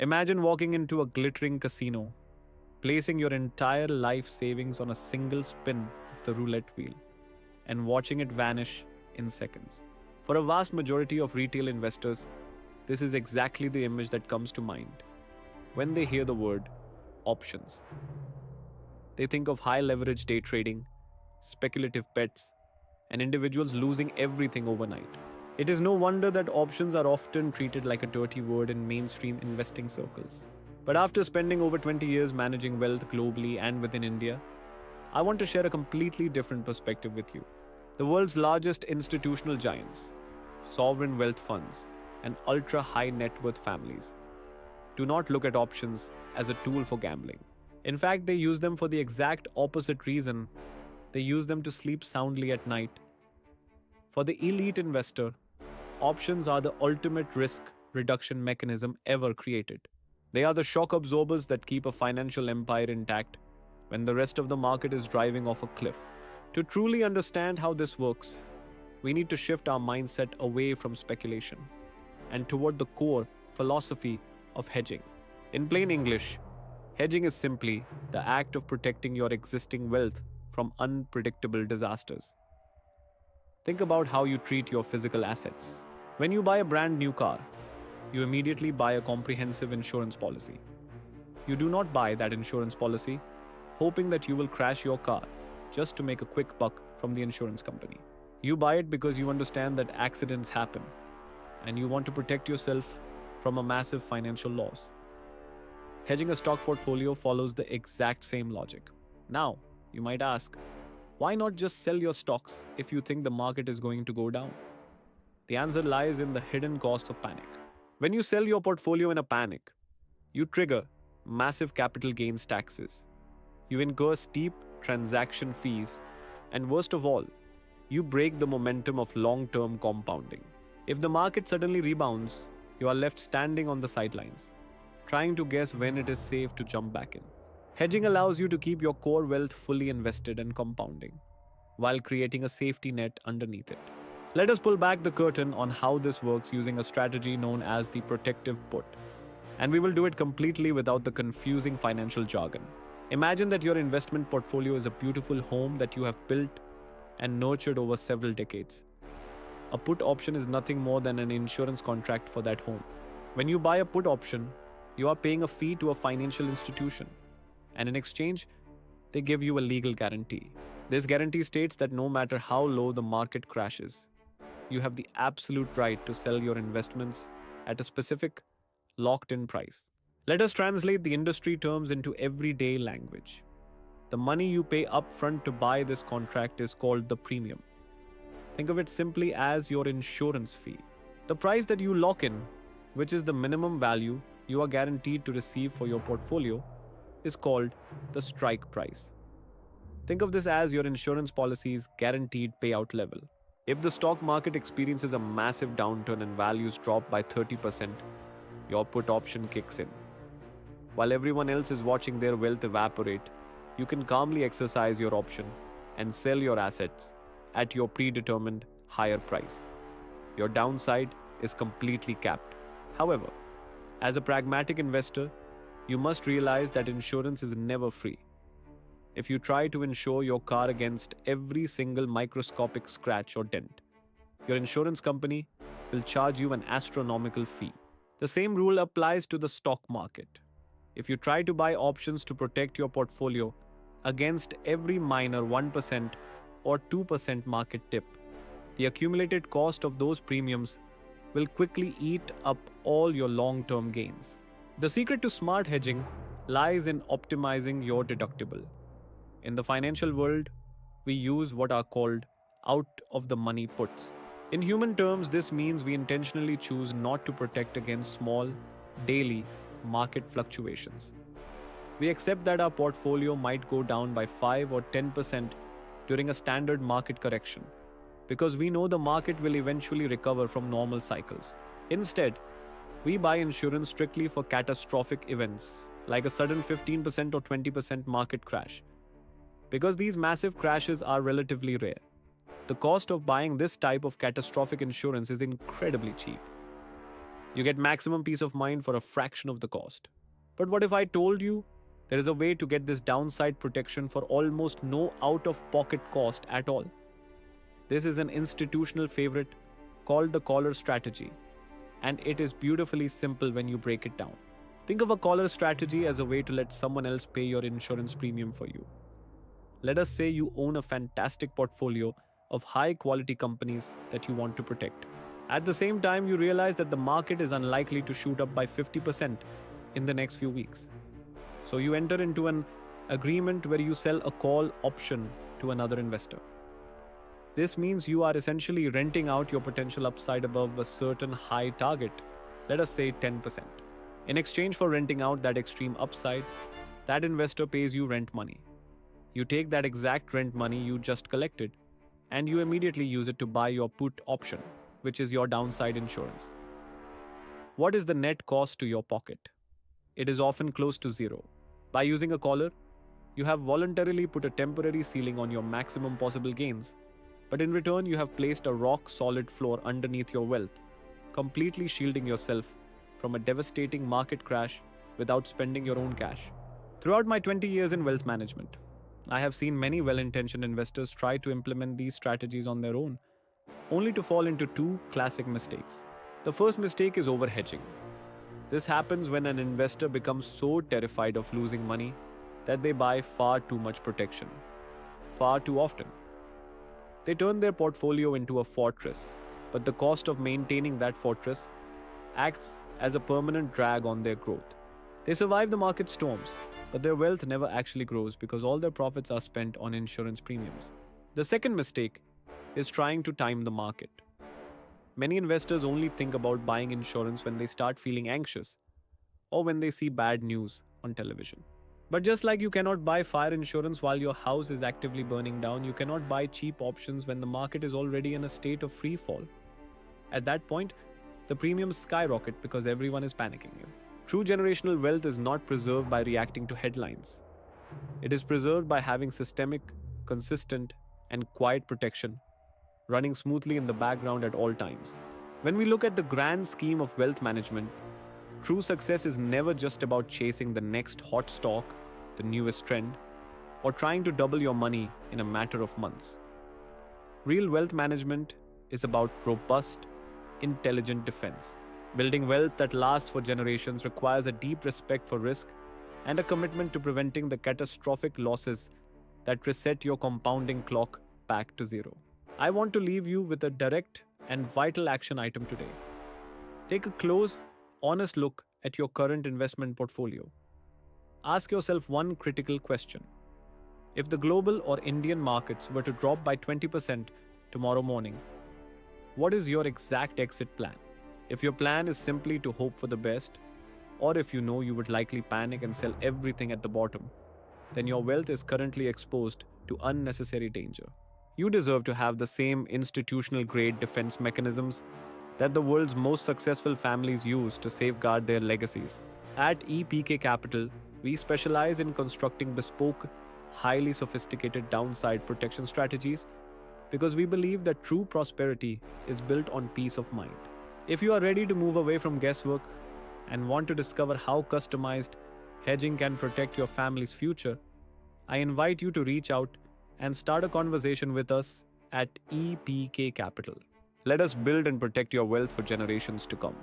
Imagine walking into a glittering casino, placing your entire life savings on a single spin of the roulette wheel, and watching it vanish in seconds. For a vast majority of retail investors, this is exactly the image that comes to mind when they hear the word options. They think of high leverage day trading, speculative bets, and individuals losing everything overnight. It is no wonder that options are often treated like a dirty word in mainstream investing circles. But after spending over 20 years managing wealth globally and within India, I want to share a completely different perspective with you. The world's largest institutional giants, sovereign wealth funds, and ultra high net worth families do not look at options as a tool for gambling. In fact, they use them for the exact opposite reason. They use them to sleep soundly at night. For the elite investor, options are the ultimate risk reduction mechanism ever created. They are the shock absorbers that keep a financial empire intact when the rest of the market is driving off a cliff. To truly understand how this works, we need to shift our mindset away from speculation and toward the core philosophy of hedging. In plain English, hedging is simply the act of protecting your existing wealth from unpredictable disasters. Think about how you treat your physical assets. When you buy a brand new car, you immediately buy a comprehensive insurance policy. You do not buy that insurance policy hoping that you will crash your car just to make a quick buck from the insurance company. You buy it because you understand that accidents happen and you want to protect yourself from a massive financial loss. Hedging a stock portfolio follows the exact same logic. Now, you might ask, why not just sell your stocks if you think the market is going to go down? The answer lies in the hidden cost of panic. When you sell your portfolio in a panic, you trigger massive capital gains taxes. You incur steep transaction fees, and worst of all, you break the momentum of long term compounding. If the market suddenly rebounds, you are left standing on the sidelines, trying to guess when it is safe to jump back in. Hedging allows you to keep your core wealth fully invested and compounding, while creating a safety net underneath it. Let us pull back the curtain on how this works using a strategy known as the protective put. And we will do it completely without the confusing financial jargon. Imagine that your investment portfolio is a beautiful home that you have built and nurtured over several decades. A put option is nothing more than an insurance contract for that home. When you buy a put option, you are paying a fee to a financial institution, and in exchange, they give you a legal guarantee. This guarantee states that no matter how low the market crashes, you have the absolute right to sell your investments at a specific, locked in price. Let us translate the industry terms into everyday language. The money you pay upfront to buy this contract is called the premium. Think of it simply as your insurance fee. The price that you lock in, which is the minimum value you are guaranteed to receive for your portfolio, is called the strike price. Think of this as your insurance policy's guaranteed payout level. If the stock market experiences a massive downturn and values drop by 30%, your put option kicks in. While everyone else is watching their wealth evaporate, you can calmly exercise your option and sell your assets at your predetermined higher price. Your downside is completely capped. However, as a pragmatic investor, you must realize that insurance is never free. If you try to insure your car against every single microscopic scratch or dent, your insurance company will charge you an astronomical fee. The same rule applies to the stock market. If you try to buy options to protect your portfolio against every minor 1% or 2% market dip, the accumulated cost of those premiums will quickly eat up all your long-term gains. The secret to smart hedging lies in optimizing your deductible. In the financial world, we use what are called out of the money puts. In human terms, this means we intentionally choose not to protect against small, daily market fluctuations. We accept that our portfolio might go down by 5 or 10% during a standard market correction, because we know the market will eventually recover from normal cycles. Instead, we buy insurance strictly for catastrophic events, like a sudden 15% or 20% market crash. Because these massive crashes are relatively rare, the cost of buying this type of catastrophic insurance is incredibly cheap. You get maximum peace of mind for a fraction of the cost. But what if I told you there is a way to get this downside protection for almost no out of pocket cost at all? This is an institutional favorite called the collar strategy, and it is beautifully simple when you break it down. Think of a collar strategy as a way to let someone else pay your insurance premium for you. Let us say you own a fantastic portfolio of high quality companies that you want to protect. At the same time, you realize that the market is unlikely to shoot up by 50% in the next few weeks. So you enter into an agreement where you sell a call option to another investor. This means you are essentially renting out your potential upside above a certain high target, let us say 10%. In exchange for renting out that extreme upside, that investor pays you rent money. You take that exact rent money you just collected and you immediately use it to buy your put option, which is your downside insurance. What is the net cost to your pocket? It is often close to zero. By using a collar, you have voluntarily put a temporary ceiling on your maximum possible gains, but in return, you have placed a rock solid floor underneath your wealth, completely shielding yourself from a devastating market crash without spending your own cash. Throughout my 20 years in wealth management, I have seen many well intentioned investors try to implement these strategies on their own, only to fall into two classic mistakes. The first mistake is overhedging. This happens when an investor becomes so terrified of losing money that they buy far too much protection, far too often. They turn their portfolio into a fortress, but the cost of maintaining that fortress acts as a permanent drag on their growth. They survive the market storms, but their wealth never actually grows because all their profits are spent on insurance premiums. The second mistake is trying to time the market. Many investors only think about buying insurance when they start feeling anxious or when they see bad news on television. But just like you cannot buy fire insurance while your house is actively burning down, you cannot buy cheap options when the market is already in a state of free fall. At that point, the premiums skyrocket because everyone is panicking. True generational wealth is not preserved by reacting to headlines. It is preserved by having systemic, consistent, and quiet protection running smoothly in the background at all times. When we look at the grand scheme of wealth management, true success is never just about chasing the next hot stock, the newest trend, or trying to double your money in a matter of months. Real wealth management is about robust, intelligent defense. Building wealth that lasts for generations requires a deep respect for risk and a commitment to preventing the catastrophic losses that reset your compounding clock back to zero. I want to leave you with a direct and vital action item today. Take a close, honest look at your current investment portfolio. Ask yourself one critical question. If the global or Indian markets were to drop by 20% tomorrow morning, what is your exact exit plan? If your plan is simply to hope for the best, or if you know you would likely panic and sell everything at the bottom, then your wealth is currently exposed to unnecessary danger. You deserve to have the same institutional grade defense mechanisms that the world's most successful families use to safeguard their legacies. At EPK Capital, we specialize in constructing bespoke, highly sophisticated downside protection strategies because we believe that true prosperity is built on peace of mind. If you are ready to move away from guesswork and want to discover how customized hedging can protect your family's future, I invite you to reach out and start a conversation with us at EPK Capital. Let us build and protect your wealth for generations to come.